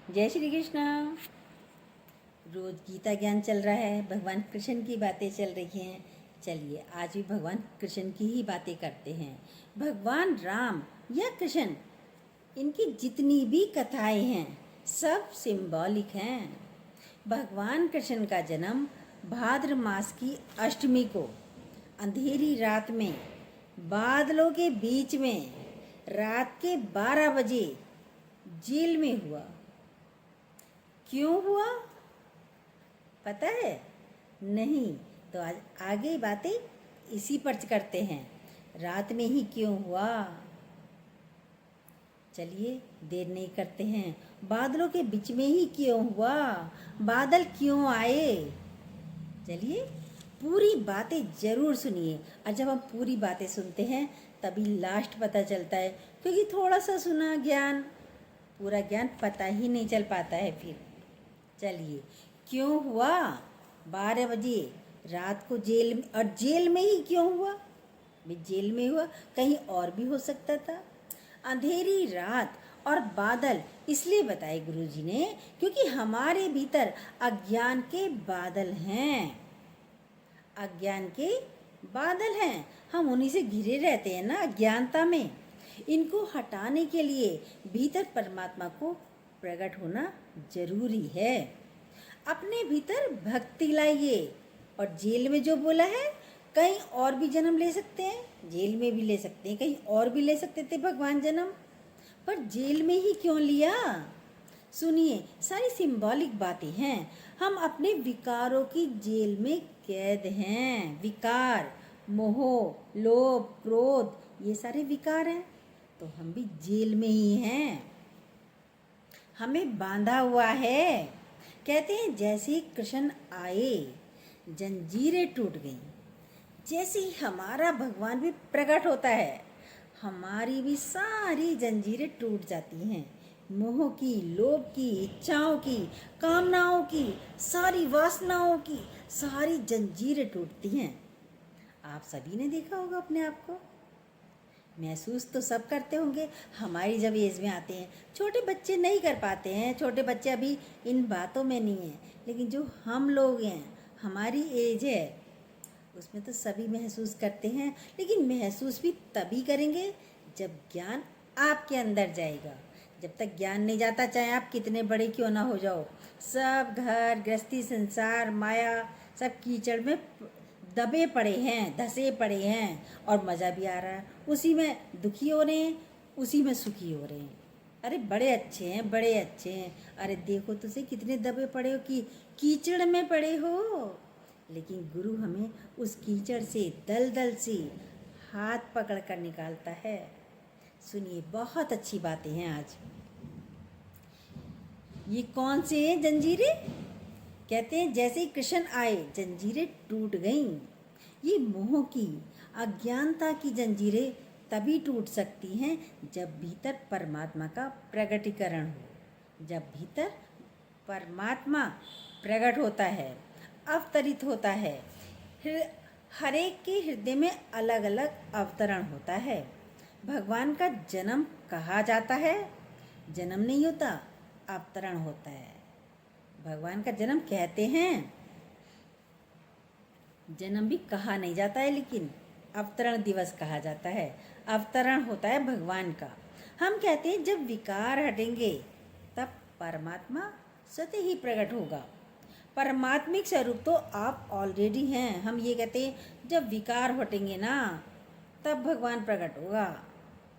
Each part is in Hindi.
जय श्री कृष्णा। रोज गीता ज्ञान चल रहा है, भगवान कृष्ण की बातें चल रही हैं। चलिए आज भी भगवान कृष्ण की ही बातें करते हैं। भगवान राम या कृष्ण, इनकी जितनी भी कथाएं हैं सब सिंबॉलिक हैं। भगवान कृष्ण का जन्म भाद्र मास की अष्टमी को अंधेरी रात में बादलों के बीच में रात के 12 बजे जेल में हुआ। क्यों हुआ पता है? नहीं तो आज आगे बातें इसी पर करते हैं। रात में ही क्यों हुआ, चलिए देर नहीं करते हैं। बादलों के बीच में ही क्यों हुआ, बादल क्यों आए, चलिए पूरी बातें जरूर सुनिए। और जब हम पूरी बातें सुनते हैं तभी लास्ट पता चलता है, क्योंकि थोड़ा सा सुना ज्ञान पूरा ज्ञान पता ही नहीं चल पाता है। फिर चलिए क्यों हुआ 12 बजे रात को जेल में, और जेल में ही क्यों हुआ? भी जेल में हुआ, कहीं और भी हो सकता था। अंधेरी रात और बादल इसलिए बताए गुरुजी ने क्योंकि हमारे भीतर अज्ञान के बादल हैं। अज्ञान के बादल हैं, हम उन्हीं से घिरे रहते हैं ना, अज्ञानता में। इनको हटाने के लिए भीतर परमात्मा को प्रकट होना जरूरी है। अपने भीतर भक्ति लाइए। और जेल में जो बोला है, कहीं और भी जन्म ले सकते हैं, जेल में भी ले सकते हैं, कहीं और भी ले सकते थे भगवान जन्म, पर जेल में ही क्यों लिया? सुनिए सारी सिंबॉलिक बातें हैं। हम अपने विकारों की जेल में कैद हैं। विकार, मोह, लोभ, क्रोध, ये सारे विकार हैं, तो हम भी जेल में ही हैं। हमें बांधा हुआ है। कहते हैं जैसे ही कृष्ण आए जंजीरें टूट गईं। जैसे ही हमारा भगवान भी प्रकट होता है हमारी भी सारी जंजीरें टूट जाती हैं। मोह की, लोभ की, इच्छाओं की, कामनाओं की, सारी वासनाओं की सारी जंजीरें टूटती हैं। आप सभी ने देखा होगा अपने आप को, महसूस तो सब करते होंगे। हमारी जब एज में आते हैं, छोटे बच्चे नहीं कर पाते हैं, छोटे बच्चे अभी इन बातों में नहीं हैं, लेकिन जो हम लोग हैं, हमारी एज है, उसमें तो सभी महसूस करते हैं। लेकिन महसूस भी तभी करेंगे जब ज्ञान आपके अंदर जाएगा। जब तक ज्ञान नहीं जाता, चाहे आप कितने बड़े क्यों ना हो जाओ, सब घर गृहस्थी संसार माया सब कीचड़ में दबे पड़े हैं, धसे पड़े हैं, और मज़ा भी आ रहा है। उसी में दुखी हो रहे हैं, उसी में सुखी हो रहे हैं। अरे बड़े अच्छे हैं, बड़े अच्छे हैं, अरे देखो तुझे कितने दबे पड़े हो कि कीचड़ में पड़े हो। लेकिन गुरु हमें उस कीचड़ से, दलदल से हाथ पकड़ कर निकालता है। सुनिए बहुत अच्छी बातें हैं आज। ये कौन से हैं जंजीरें? कहते हैं जैसे ही कृष्ण आए जंजीरें टूट गईं। ये मोह की, अज्ञानता की जंजीरें तभी टूट सकती हैं जब भीतर परमात्मा का प्रगटीकरण हो। जब भीतर परमात्मा प्रकट होता है, अवतरित होता है। हर एक के हृदय में अलग अलग अवतरण होता है। भगवान का जन्म कहा जाता है, जन्म नहीं होता, अवतरण होता है। भगवान का जन्म कहते हैं, जन्म भी कहा नहीं जाता है, लेकिन अवतरण दिवस कहा जाता है। अवतरण होता है भगवान का। हम कहते हैं जब विकार हटेंगे तब परमात्मा स्वतः ही प्रकट होगा। परमात्मिक स्वरूप तो आप ऑलरेडी हैं। हम ये कहते हैं जब विकार हटेंगे ना तब भगवान प्रकट होगा।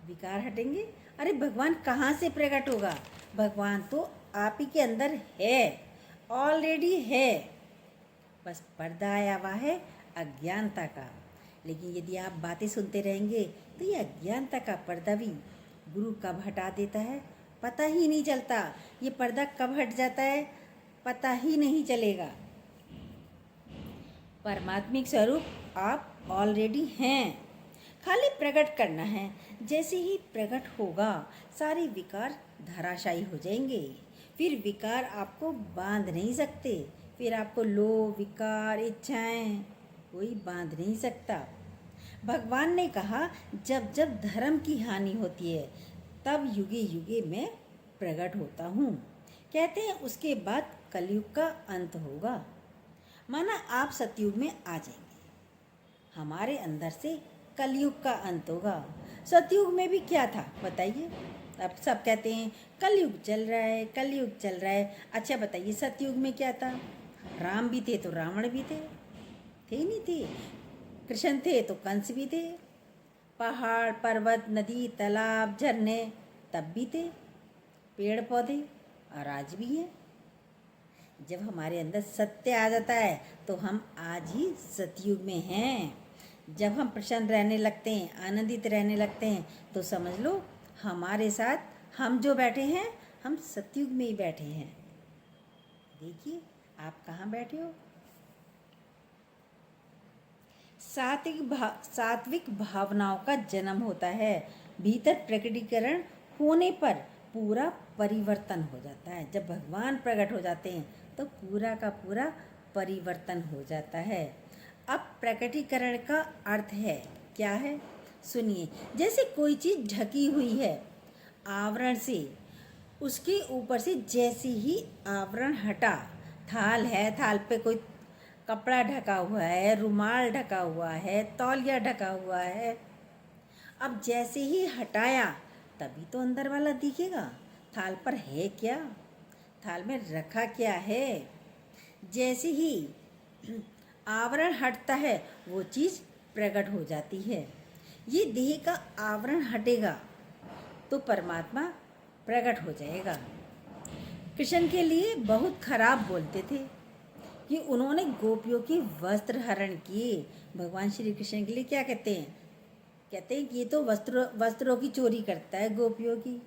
विकार हटेंगे, अरे भगवान कहाँ से प्रकट होगा? भगवान तो आप ही के अंदर है, ऑलरेडी है, बस पर्दा आया हुआ है अज्ञानता का। लेकिन यदि आप बातें सुनते रहेंगे तो ये अज्ञानता का पर्दा भी गुरु कब हटा देता है पता ही नहीं चलता। ये पर्दा कब हट जाता है पता ही नहीं चलेगा। परमात्मिक स्वरूप आप ऑलरेडी हैं, खाली प्रकट करना है। जैसे ही प्रकट होगा सारे विकार धराशायी हो जाएंगे। फिर विकार आपको बांध नहीं सकते। फिर आपको लोभ, विकार, इच्छाएं कोई बांध नहीं सकता। भगवान ने कहा जब जब धर्म की हानि होती है तब युगे युगे मैं प्रकट होता हूँ। कहते हैं उसके बाद कलयुग का अंत होगा। माना आप सतयुग में आ जाएंगे, हमारे अंदर से कलयुग का अंत होगा। सतयुग में भी क्या था बताइए? अब सब कहते हैं कलयुग चल रहा है, कलयुग चल रहा है। अच्छा बताइए सतयुग में क्या था? राम भी थे तो रावण भी थे, थे ही नहीं थे। कृष्ण थे तो कंस भी थे। पहाड़ पर्वत नदी तालाब झरने तब भी थे, पेड़ पौधे और आज भी हैं। जब हमारे अंदर सत्य आ जाता है तो हम आज ही सतयुग में हैं। जब हम प्रसन्न रहने लगते हैं, आनंदित रहने लगते हैं, तो समझ लो हमारे साथ हम जो बैठे हैं हम सतयुग में ही बैठे हैं। देखिए आप कहाँ बैठे हो? सात्विक भावनाओं का जन्म होता है। भीतर प्रकटीकरण होने पर पूरा परिवर्तन हो जाता है। जब भगवान प्रकट हो जाते हैं तो पूरा का पूरा परिवर्तन हो जाता है। अब प्रकटीकरण का अर्थ है क्या है सुनिए। जैसे कोई चीज़ ढकी हुई है आवरण से, उसके ऊपर से जैसे ही आवरण हटा, थाल है, थाल पे कोई कपड़ा ढका हुआ है, रुमाल ढका हुआ है, तौलिया ढका हुआ है, अब जैसे ही हटाया तभी तो अंदर वाला दिखेगा। थाल पर है क्या, थाल में रखा क्या है। जैसे ही आवरण हटता है वो चीज़ प्रकट हो जाती है। ये देह का आवरण हटेगा तो परमात्मा प्रकट हो जाएगा। कृष्ण के लिए बहुत खराब बोलते थे कि उन्होंने गोपियों के वस्त्र हरण किए। भगवान श्री कृष्ण के लिए क्या कहते हैं? कहते हैं कि ये तो वस्त्रों की चोरी करता है, गोपियों की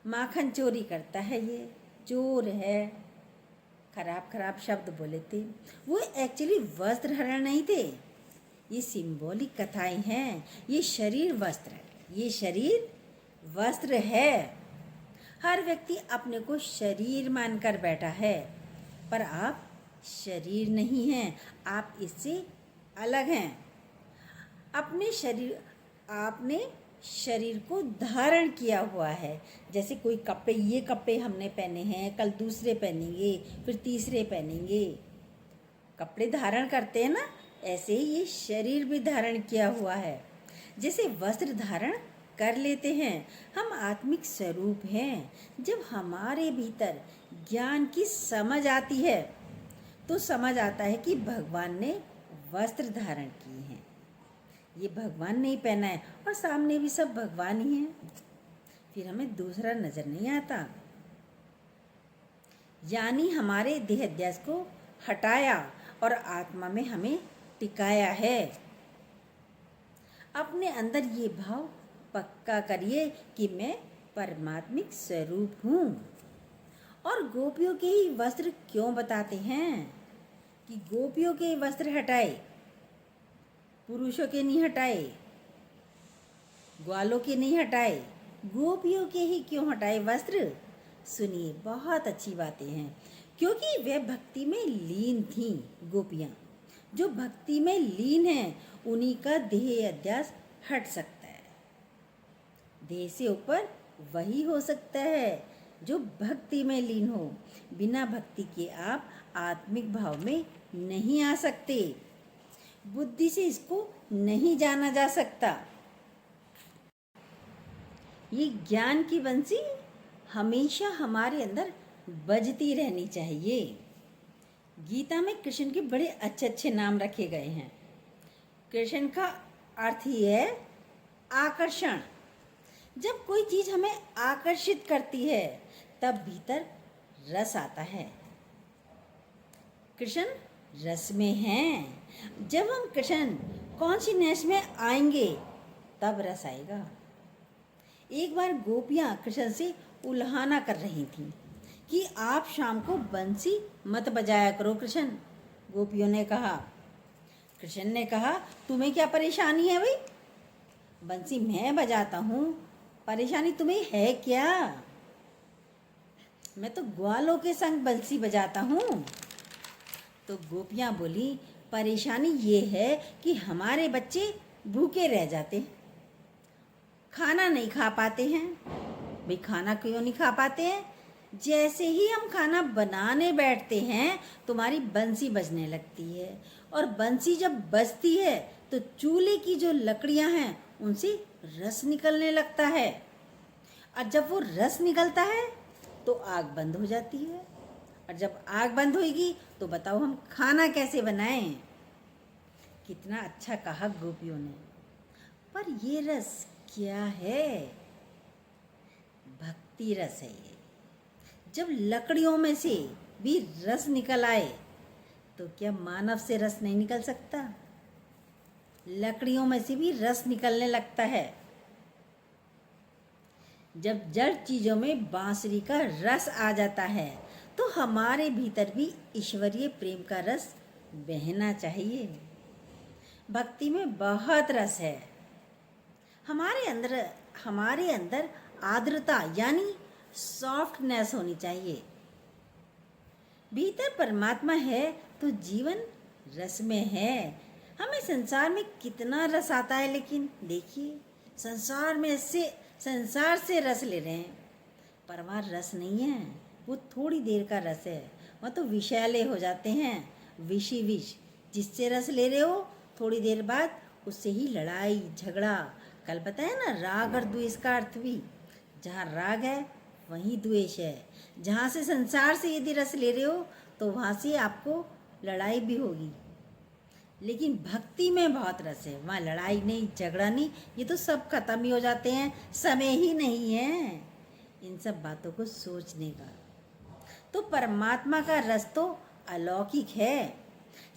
माखन चोरी करता है, ये चोर है। खराब खराब शब्द बोले थे। वो एक्चुअली वस्त्र हरण नहीं थे, ये सिंबॉलिक कथाएं हैं। ये शरीर वस्त्र है, ये शरीर वस्त्र है। हर व्यक्ति अपने को शरीर मानकर बैठा है, पर आप शरीर नहीं हैं, आप इससे अलग हैं। आपने शरीर को धारण किया हुआ है। जैसे कोई कपड़े, ये कपड़े हमने पहने हैं, कल दूसरे पहनेंगे, फिर तीसरे पहनेंगे। कपड़े धारण करते हैं ना, ऐसे ही ये शरीर भी धारण किया हुआ है। जैसे वस्त्र धारण कर लेते हैं, हम आत्मिक स्वरूप हैं। जब हमारे भीतर ज्ञान की समझ आती है तो समझ आता है कि भगवान ने वस्त्र धारण किए हैं, ये भगवान ने ही पहना है और सामने भी सब भगवान ही हैं। फिर हमें दूसरा नजर नहीं आता। यानी हमारे देह अध्यास को हटाया और आत्मा में हमें टिकाया है। अपने अंदर ये भाव पक्का करिए कि मैं परमात्मिक स्वरूप हूँ। और गोपियों के ही वस्त्र क्यों बताते हैं कि गोपियों के वस्त्र हटाए, पुरुषों के नहीं हटाए, ग्वालों के नहीं हटाए, गोपियों के ही क्यों हटाए वस्त्र? सुनिए, बहुत अच्छी बातें हैं। क्योंकि वे भक्ति में लीन थीं। गोपियाँ जो भक्ति में लीन हैं उन्हीं का देह अध्यास हट सकता है। देह से ऊपर वही हो सकता है जो भक्ति में लीन हो। बिना भक्ति के आप आत्मिक भाव में नहीं आ सकते। बुद्धि से इसको नहीं जाना जा सकता। ये ज्ञान की बंसी हमेशा हमारे अंदर बजती रहनी चाहिए। गीता में कृष्ण के बड़े अच्छे अच्छे नाम रखे गए हैं। कृष्ण का अर्थ ही है आकर्षण। जब कोई चीज हमें आकर्षित करती है तब भीतर रस आता है। कृष्ण रस में हैं। जब हम कृष्ण कॉन्शियसनेस में आएंगे तब रस आएगा। एक बार गोपियाँ कृष्ण से उल्हाना कर रही थीं कि आप शाम को बंसी मत बजाया करो कृष्ण। गोपियों ने कहा, कृष्ण ने कहा, तुम्हें क्या परेशानी है भाई? बंसी मैं बजाता हूँ, परेशानी तुम्हें है क्या? मैं तो ग्वालों के संग बंसी बजाता हूँ। तो गोपियाँ बोली, परेशानी ये है कि हमारे बच्चे भूखे रह जाते, खाना नहीं खा पाते हैं। भाई खाना क्यों नहीं खा पाते हैं? जैसे ही हम खाना बनाने बैठते हैं तुम्हारी बंसी बजने लगती है, और बंसी जब बजती है तो चूल्हे की जो लकड़ियां हैं उनसे रस निकलने लगता है, और जब वो रस निकलता है तो आग बंद हो जाती है, और जब आग बंद होगी तो बताओ हम खाना कैसे बनाएं। कितना अच्छा कहा गोपियों ने। पर ये रस क्या है? भक्ति रस है ये। जब लकड़ियों में से भी रस निकल आए तो क्या मानव से रस नहीं निकल सकता? लकड़ियों में से भी रस निकलने लगता है। जब जड़ चीजों में बांसुरी का रस आ जाता है तो हमारे भीतर भी ईश्वरीय प्रेम का रस बहना चाहिए। भक्ति में बहुत रस है। हमारे अंदर आर्द्रता यानी सॉफ्टनेस होनी चाहिए। भीतर परमात्मा है तो जीवन रस में है। हमें संसार में कितना रस आता है, लेकिन देखिए संसार से रस ले रहे हैं। परमार रस नहीं है, वो थोड़ी देर का रस है। वह तो विषैले हो जाते हैं, विषी विष। जिससे रस ले रहे हो थोड़ी देर बाद उससे ही लड़ाई झगड़ा। कल बताया ना, राग और द्वेष का अर्थ भी। जहाँ राग है वहीं द्वेष है। जहाँ से संसार से यदि रस ले रहे हो तो वहाँ से आपको लड़ाई भी होगी। लेकिन भक्ति में बहुत रस है, वहाँ लड़ाई नहीं झगड़ा नहीं, ये तो सब खत्म ही हो जाते हैं। समय ही नहीं है इन सब बातों को सोचने का। तो परमात्मा का रस तो अलौकिक है।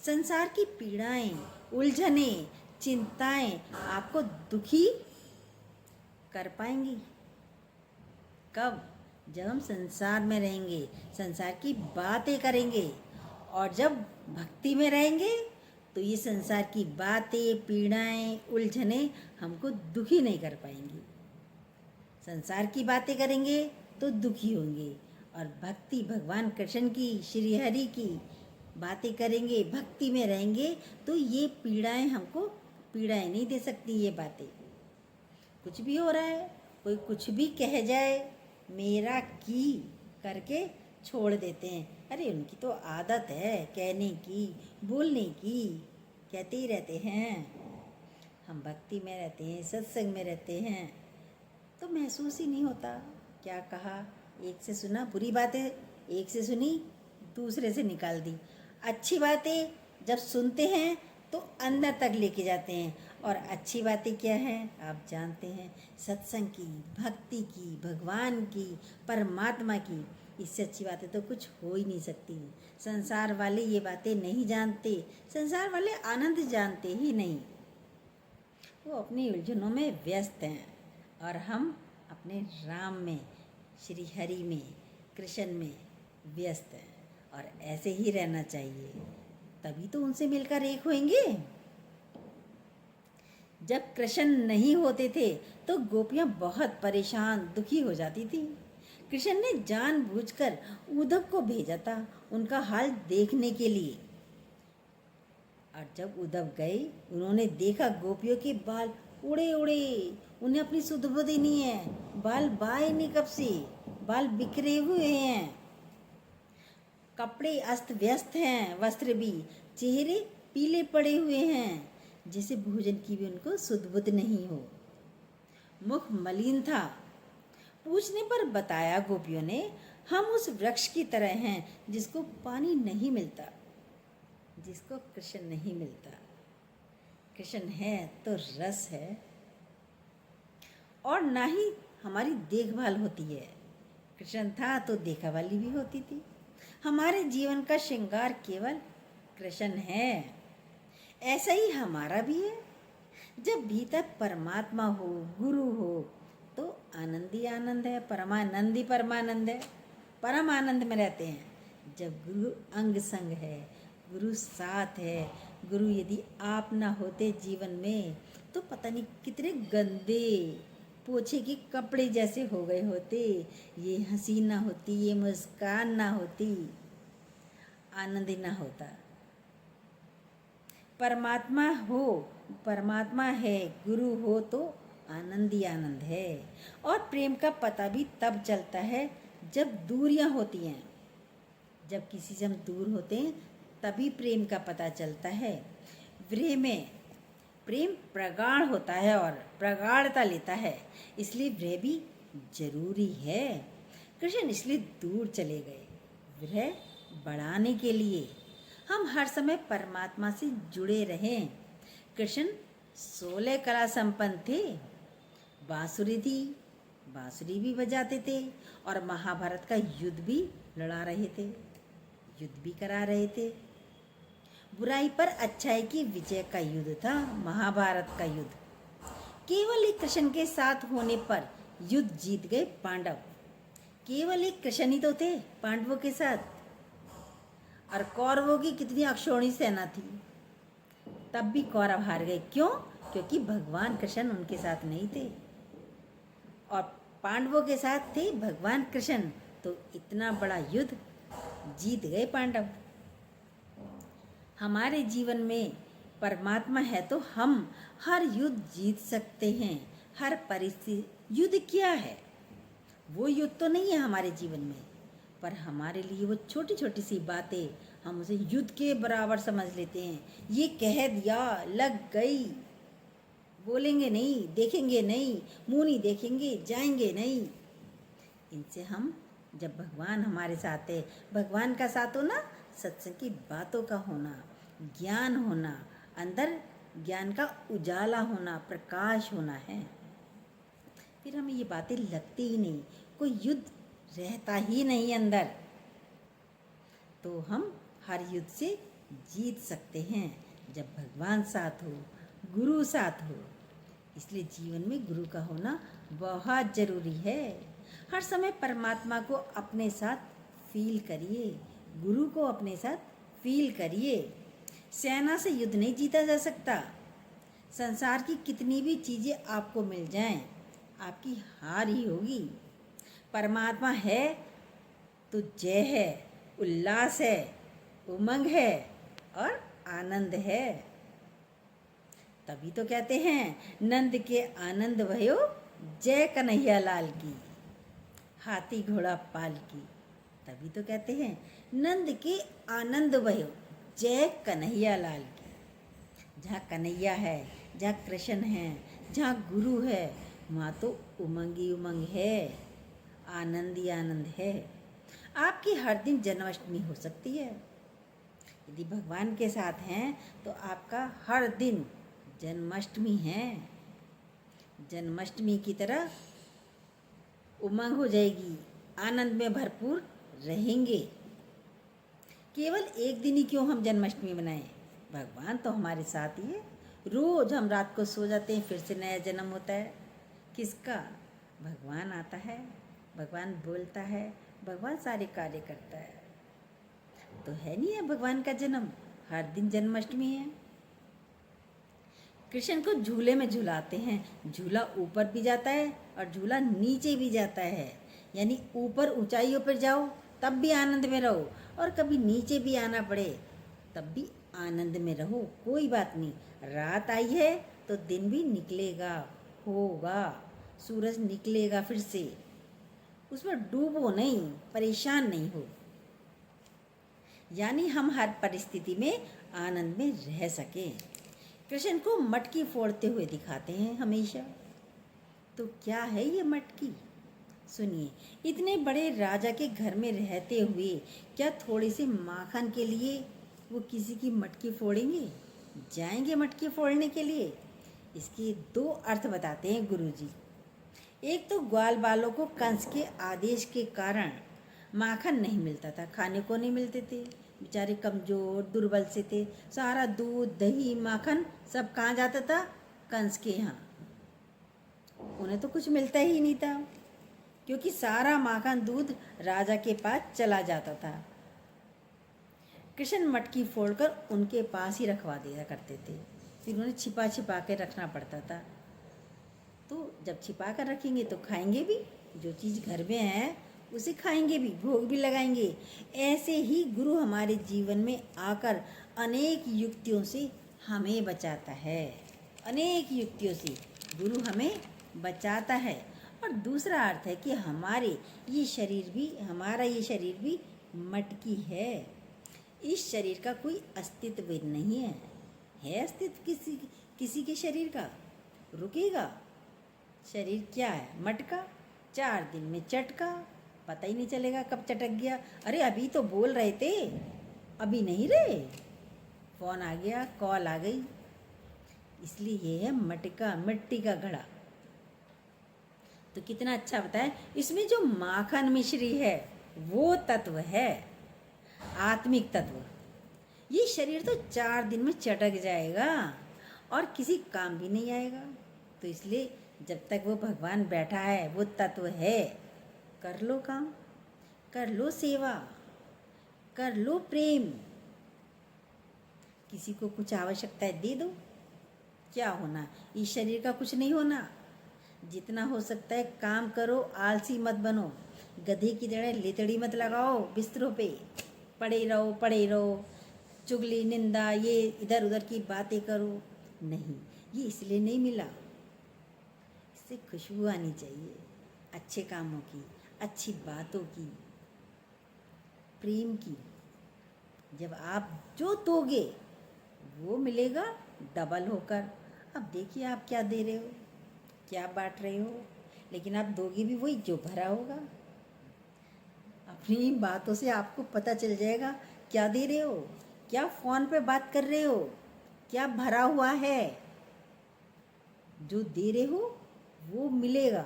संसार की पीड़ाएं, उलझने, चिंताएं आपको दुखी कर पाएंगी कब? जब हम संसार में रहेंगे, संसार की बातें करेंगे। और जब भक्ति में रहेंगे तो ये संसार की बातें, पीड़ाएं, उलझने हमको दुखी नहीं कर पाएंगी। संसार की बातें करेंगे तो दुखी होंगे, और भक्ति भगवान कृष्ण की, श्री हरि की बातें करेंगे, भक्ति में रहेंगे तो ये पीड़ाएं हमको पीड़ाएं नहीं दे सकती। ये बातें कुछ भी हो रहा है, कोई कुछ भी कह जाए, मेरा की करके छोड़ देते हैं। अरे उनकी तो आदत है कहने की, बोलने की, कहते ही रहते हैं। हम भक्ति में रहते हैं, सत्संग में रहते हैं तो महसूस ही नहीं होता। क्या कहा, एक से सुना, बुरी बातें एक से सुनी, दूसरे से निकाल दी। अच्छी बातें जब सुनते हैं तो अंदर तक लेके जाते हैं। और अच्छी बातें क्या हैं आप जानते हैं, सत्संग की, भक्ति की, भगवान की, परमात्मा की। इससे अच्छी बातें तो कुछ हो ही नहीं सकती। संसार वाले ये बातें नहीं जानते। संसार वाले आनंद जानते ही नहीं, वो अपनी उलझनों में व्यस्त हैं, और हम अपने राम में, श्री हरि में, कृष्ण में व्यस्त हैं। और ऐसे ही रहना चाहिए, तभी तो उनसे मिलकर एक होंगे। जब कृष्ण नहीं होते थे तो गोपियां बहुत परेशान, दुखी हो जाती थी। कृष्ण ने जानबूझकर उद्धव को भेजा था उनका हाल देखने के लिए। और जब उद्धव गए, उन्होंने देखा गोपियों के बाल उड़े उड़े। उन्हें अपनी सुध बुध ही नहीं है, बाल बाए नहीं कब से, बाल बिखरे हुए हैं, कपड़े अस्त व्यस्त हैं, वस्त्र भी, चेहरे पीले पड़े हुए हैं, जैसे भोजन की भी उनको सुध बुध नहीं हो। मुख मलिन था। पूछने पर बताया गोपियों ने, हम उस वृक्ष की तरह हैं जिसको पानी नहीं मिलता, जिसको कृष्ण नहीं मिलता। कृष्ण है तो रस है, और ना ही हमारी देखभाल होती है। कृष्ण था तो देखा वाली भी होती थी। हमारे जीवन का श्रृंगार केवल कृष्ण है। ऐसा ही हमारा भी है। जब भीतर परमात्मा हो, गुरु हो, तो आनंद ही आनंद है, परमानंद ही परमानंद है। परम आनंद में रहते हैं। जब गुरु अंग संग है, गुरु साथ है, गुरु यदि आप ना होते जीवन में तो पता नहीं कितने गंदे पोछे के कपड़े जैसे हो गए होते। ये हंसी ना होती, ये मुस्कान ना होती, आनंद ही ना होता। परमात्मा हो, परमात्मा है, गुरु हो तो आनंद ही आनंद है। और प्रेम का पता भी तब चलता है जब दूरियां होती हैं, जब किसी से हम दूर होते हैं तभी प्रेम का पता चलता है। विरह में प्रेम प्रगाढ़ होता है और प्रगाढ़ता लेता है, इसलिए विरह भी जरूरी है। कृष्ण इसलिए दूर चले गए, विरह बढ़ाने के लिए। हम हर समय परमात्मा से जुड़े रहें। कृष्ण 16 कला संपन्न थे, बांसुरी थी, बांसुरी भी बजाते थे और महाभारत का युद्ध भी लड़ा रहे थे, युद्ध भी करा रहे थे। बुराई पर अच्छाई की विजय का युद्ध था महाभारत का युद्ध। केवल एक कृष्ण के साथ होने पर युद्ध जीत गए पांडव। केवल एक कृष्ण ही तो थे पांडवों के साथ, और कौरवों की कितनी अक्षौणी सेना थी, तब भी कौरव हार गए। क्यों? क्योंकि भगवान कृष्ण उनके साथ नहीं थे, और पांडवों के साथ थे भगवान कृष्ण, तो इतना बड़ा युद्ध जीत गए पांडव। हमारे जीवन में परमात्मा है तो हम हर युद्ध जीत सकते हैं, हर परिस्थिति। युद्ध क्या है? वो युद्ध तो नहीं है हमारे जीवन में, पर हमारे लिए वो छोटी छोटी सी बातें हम उसे युद्ध के बराबर समझ लेते हैं। ये कह दिया, लग गई, बोलेंगे नहीं, देखेंगे नहीं, मुंह नहीं देखेंगे, जाएंगे नहीं। इनसे हम, जब भगवान हमारे साथ है, भगवान का साथ होना, सत्संग की बातों का होना, ज्ञान होना, अंदर ज्ञान का उजाला होना, प्रकाश होना है, फिर हमें ये बातें लगती ही नहीं, कोई युद्ध रहता ही नहीं अंदर, तो हम हर युद्ध से जीत सकते हैं जब भगवान साथ हो, गुरु साथ हो। इसलिए जीवन में गुरु का होना बहुत ज़रूरी है। हर समय परमात्मा को अपने साथ फील करिए, गुरु को अपने साथ फील करिए। सेना से युद्ध नहीं जीता जा सकता। संसार की कितनी भी चीज़ें आपको मिल जाएं, आपकी हार ही होगी। परमात्मा है तो जय है, उल्लास है, उमंग है और आनंद है। तभी तो कहते हैं, नंद के आनंद भयो जय कन्हैया लाल की, हाथी घोड़ा पाल की। तभी तो कहते हैं, नंद के आनंद भयो जय कन्हैया लाल की। जहाँ कन्हैया है, जहाँ कृष्ण है, जहाँ गुरु है, वहाँ तो उमंग ही उमंग है, आनंद ही आनंद है। आपकी हर दिन जन्माष्टमी हो सकती है। यदि भगवान के साथ हैं तो आपका हर दिन जन्माष्टमी है। जन्माष्टमी की तरह उमंग हो जाएगी, आनंद में भरपूर रहेंगे। केवल एक दिन ही क्यों हम जन्माष्टमी मनाएं? भगवान तो हमारे साथ ही है। रोज हम रात को सो जाते हैं, फिर से नया जन्म होता है। किसका? भगवान आता है, भगवान बोलता है, भगवान सारे कार्य करता है। तो है नहीं है भगवान का जन्म, हर दिन जन्माष्टमी है। कृष्ण को झूले में झुलाते हैं, झूला ऊपर भी जाता है और झूला नीचे भी जाता है। यानी ऊपर ऊंचाइयों पर जाओ तब भी आनंद में रहो, और कभी नीचे भी आना पड़े तब भी आनंद में रहो। कोई बात नहीं, रात आई है तो दिन भी निकलेगा, होगा, सूरज निकलेगा फिर से। उसमें डूबो नहीं, परेशान नहीं हो। यानी हम हर परिस्थिति में आनंद में रह सकें। कृष्ण को मटकी फोड़ते हुए दिखाते हैं हमेशा। तो क्या है ये मटकी? सुनिए, इतने बड़े राजा के घर में रहते हुए क्या थोड़े से माखन के लिए वो किसी की मटकी फोड़ेंगे? जाएंगे मटकी फोड़ने के लिए? इसके दो अर्थ बताते हैं गुरुजी। एक तो ग्वाल बालों को कंस के आदेश के कारण माखन नहीं मिलता था, खाने को नहीं मिलते थे, बेचारे कमज़ोर दुर्बल से थे। सारा दूध दही माखन सब कहाँ जाता था? कंस के यहाँ। उन्हें तो कुछ मिलता ही नहीं था, क्योंकि सारा माखन दूध राजा के पास चला जाता था। कृष्ण मटकी फोड़कर उनके पास ही रखवा दिया करते थे, फिर उन्हें छिपा छिपा के रखना पड़ता था। तो जब छिपा कर रखेंगे तो खाएंगे भी, जो चीज़ घर में है उसे खाएंगे भी, भोग भी लगाएंगे। ऐसे ही गुरु हमारे जीवन में आकर अनेक युक्तियों से हमें बचाता है। अनेक युक्तियों से गुरु हमें बचाता है, और दूसरा अर्थ है कि हमारा ये शरीर भी मटकी है। इस शरीर का कोई अस्तित्व नहीं है अस्तित्व किसी के शरीर का? रुकेगा? शरीर क्या है? मटका, 4 दिन में चटका, पता ही नहीं चलेगा कब चटक गया। अरे अभी तो बोल रहे थे, अभी नहीं रहे, फोन आ गया, कॉल आ गई। इसलिए ये है मटका, मिट्टी का घड़ा। तो कितना अच्छा बताया, इसमें जो माखन मिश्री है वो तत्व है, आत्मिक तत्व। ये शरीर तो 4 दिन में चटक जाएगा और किसी काम भी नहीं आएगा। तो इसलिए जब तक वो भगवान बैठा है, वो तत्व है, कर लो काम, कर लो सेवा, कर लो प्रेम। किसी को कुछ आवश्यकता है दे दो। क्या होना, इस शरीर का कुछ नहीं होना। जितना हो सकता है काम करो, आलसी मत बनो, गधे की तरह लेतड़ी मत लगाओ बिस्तरों पे, पड़े रहो, चुगली निंदा ये इधर उधर की बातें करो। नहीं, ये इसलिए नहीं मिला। इससे खुशबू आनी चाहिए, अच्छे कामों की, अच्छी बातों की, प्रेम की। जब आप जो दोगे वो मिलेगा डबल होकर। अब देखिए आप क्या दे रहे हो, क्या बांट रहे हो, लेकिन आप दोगे भी वही जो भरा होगा। अपनी बातों से आपको पता चल जाएगा क्या दे रहे हो, क्या फ़ोन पे बात कर रहे हो, क्या भरा हुआ है। जो दे रहे हो वो मिलेगा।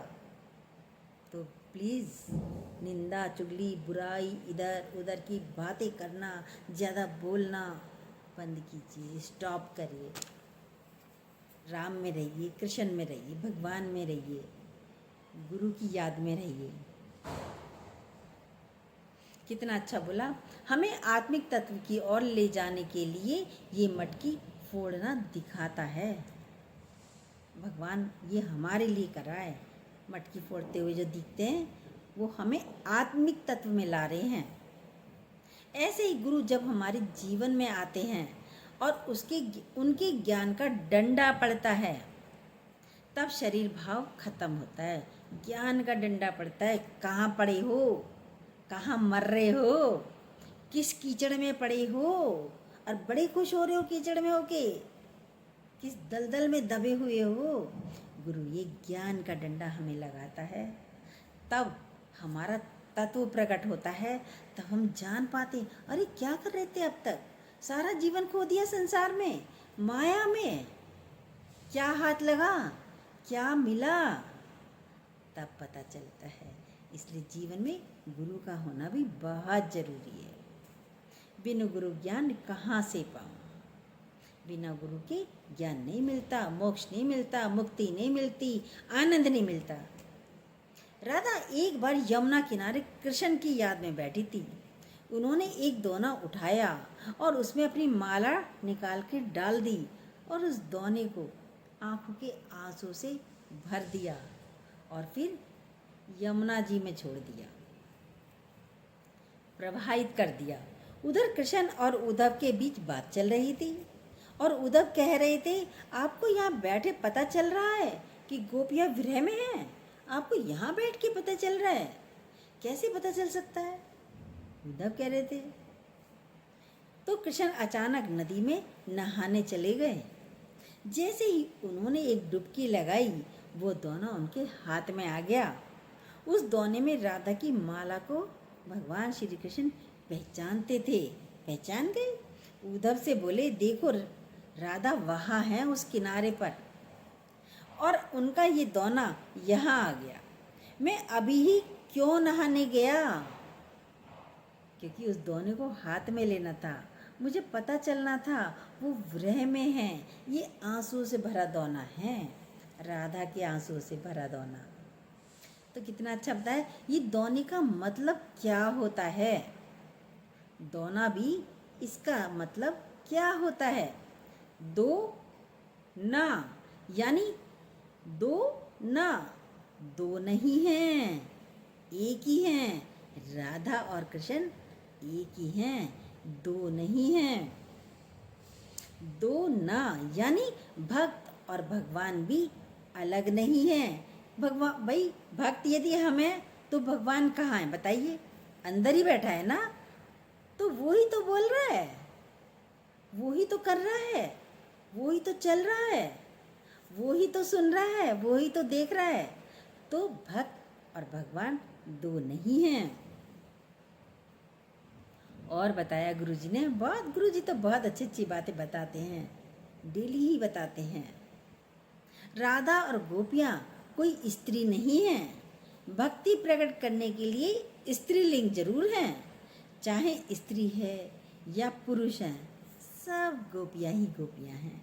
तो प्लीज़ निंदा, चुगली, बुराई, इधर उधर की बातें करना, ज़्यादा बोलना बंद कीजिए, स्टॉप करिए। राम में रहिए, कृष्ण में रहिए, भगवान में रहिए, गुरु की याद में रहिए। कितना अच्छा बोला। हमें आत्मिक तत्व की ओर ले जाने के लिए ये मटकी फोड़ना दिखाता है। भगवान ये हमारे लिए कर रहा है। मटकी फोड़ते हुए जो दिखते हैं वो हमें आत्मिक तत्व में ला रहे हैं। ऐसे ही गुरु जब हमारे जीवन में आते हैं और उनके ज्ञान का डंडा पड़ता है, तब शरीर भाव खत्म होता है। ज्ञान का डंडा पड़ता है। कहाँ पड़े हो, कहाँ मर रहे हो, किस कीचड़ में पड़े हो और बड़े खुश हो रहे हो कीचड़ में होके, किस दलदल में दबे हुए हो। गुरु ये ज्ञान का डंडा हमें लगाता है, तब हमारा तत्व प्रकट होता है। तब हम जान पाते, अरे क्या कर रहे थे अब तक, सारा जीवन खो दिया संसार में, माया में, क्या हाथ लगा, क्या मिला, तब पता चलता है। इसलिए जीवन में गुरु का होना भी बहुत जरूरी है। बिनु गुरु ज्ञान कहाँ से पाऊँ? बिना गुरु के ज्ञान नहीं मिलता, मोक्ष नहीं मिलता, मुक्ति नहीं मिलती, आनंद नहीं मिलता। राधा एक बार यमुना किनारे कृष्ण की याद में बैठी थी। उन्होंने एक दोना उठाया और उसमें अपनी माला निकाल के डाल दी और उस दोने को आंखों के आंसू से भर दिया और फिर यमुना जी में छोड़ दिया, प्रवाहित कर दिया। उधर कृष्ण और उद्धव के बीच बात चल रही थी और उद्धव कह रहे थे, आपको यहाँ बैठे पता चल रहा है कि गोपियाँ विरह में हैं? आपको यहाँ बैठ के पता चल रहा है? कैसे पता चल सकता है? उद्धव कह रहे थे। तो कृष्ण अचानक नदी में नहाने चले गए। जैसे ही उन्होंने एक डुबकी लगाई, वो दोना उनके हाथ में आ गया। उस दोने में राधा की माला को भगवान श्री कृष्ण पहचानते थे। पहचान गए। उद्धव से बोले, देखो राधा वहाँ है उस किनारे पर, और उनका ये दोना यहाँ आ गया। मैं अभी ही क्यों नहाने गया? क्योंकि उस दोने को हाथ में लेना था। मुझे पता चलना था वो विरह में है। ये आंसू से भरा दोना है, राधा के आंसू से भरा दोना। तो कितना अच्छा बताया। ये दोने का मतलब क्या होता है? दोना भी इसका मतलब क्या होता है? दो ना, यानी दो ना, दो नहीं हैं, एक ही हैं। राधा और कृष्ण एक ही हैं, दो नहीं हैं। दो ना यानी भक्त और भगवान भी अलग नहीं हैं, भगवान भाई, भक्त यदि हमें तो भगवान कहाँ है बताइए? अंदर ही बैठा है ना। तो वो ही तो बोल रहा है, वो ही तो कर रहा है, वो ही तो चल रहा है, वो ही तो सुन रहा है, वो ही तो देख रहा है। तो भक्त और भगवान दो नहीं हैं। और बताया गुरुजी ने, गुरुजी तो बहुत अच्छी अच्छी बातें बताते हैं, डेली ही बताते हैं। राधा और गोपियाँ कोई स्त्री नहीं है। भक्ति प्रकट करने के लिए स्त्रीलिंग जरूर है, चाहे स्त्री है या पुरुष है, सब गोपियाँ ही गोपियाँ हैं।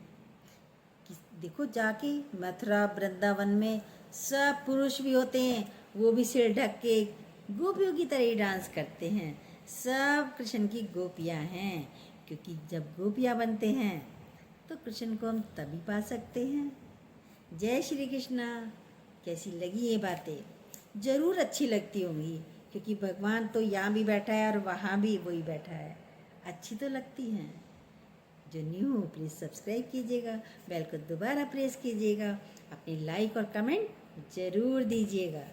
देखो जाके मथुरा वृंदावन में सब पुरुष भी होते हैं, वो भी सिर ढक के गोपियों की तरह ही डांस करते हैं। सब कृष्ण की गोपियाँ हैं, क्योंकि जब गोपियाँ बनते हैं तो कृष्ण को हम तभी पा सकते हैं। जय श्री कृष्णा। कैसी लगी ये बातें? ज़रूर अच्छी लगती होंगी, क्योंकि भगवान तो यहाँ भी बैठा है और वहाँ भी वही बैठा है। अच्छी तो लगती हैं। जो न्यू हो प्लीज़ सब्सक्राइब कीजिएगा, बेल को दोबारा प्रेस कीजिएगा, अपनी लाइक और कमेंट ज़रूर दीजिएगा।